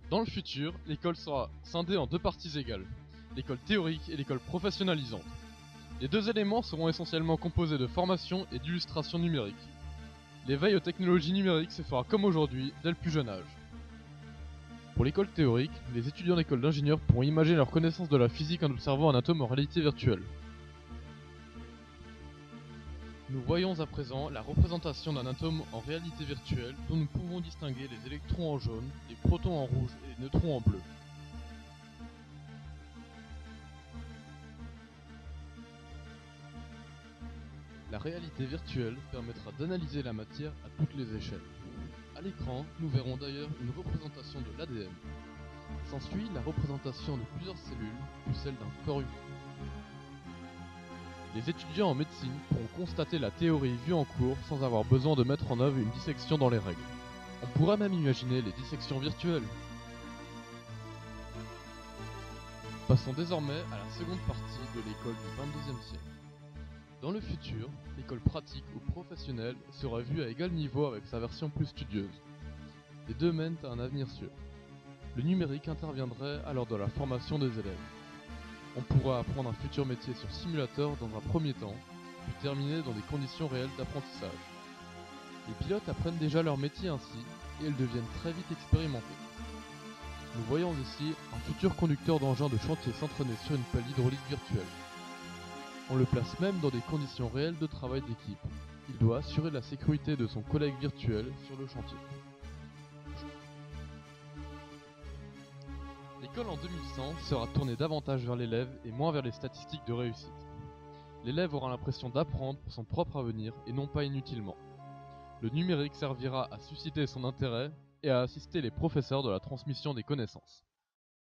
Dans le futur, l'école sera scindée en deux parties égales, l'école théorique et l'école professionnalisante. Les deux éléments seront essentiellement composés de formation et d'illustration numérique. L'éveil aux technologies numériques se fera comme aujourd'hui, dès le plus jeune âge. Pour l'école théorique, les étudiants d'école d'ingénieurs pourront imaginer leur connaissance de la physique en observant un atome en réalité virtuelle. Nous voyons à présent la représentation d'un atome en réalité virtuelle dont nous pouvons distinguer les électrons en jaune, les protons en rouge et les neutrons en bleu. La réalité virtuelle permettra d'analyser la matière à toutes les échelles. À l'écran, nous verrons d'ailleurs une représentation de l'ADN. S'ensuit la représentation de plusieurs cellules, puis celle d'un corps humain. Les étudiants en médecine pourront constater la théorie vue en cours sans avoir besoin de mettre en œuvre une dissection dans les règles. On pourrait même imaginer les dissections virtuelles. Passons désormais à la seconde partie de l'école du XXIe siècle. Dans le futur, l'école pratique ou professionnelle sera vue à égal niveau avec sa version plus studieuse. Les deux mènent à un avenir sûr. Le numérique interviendrait alors dans la formation des élèves. On pourra apprendre un futur métier sur simulateur dans un premier temps, puis terminer dans des conditions réelles d'apprentissage. Les pilotes apprennent déjà leur métier ainsi, et ils deviennent très vite expérimentés. Nous voyons ici un futur conducteur d'engin de chantier s'entraîner sur une pelle hydraulique virtuelle. On le place même dans des conditions réelles de travail d'équipe. Il doit assurer la sécurité de son collègue virtuel sur le chantier. L'école en 2100 sera tournée davantage vers l'élève et moins vers les statistiques de réussite. L'élève aura l'impression d'apprendre pour son propre avenir et non pas inutilement. Le numérique servira à susciter son intérêt et à assister les professeurs de la transmission des connaissances.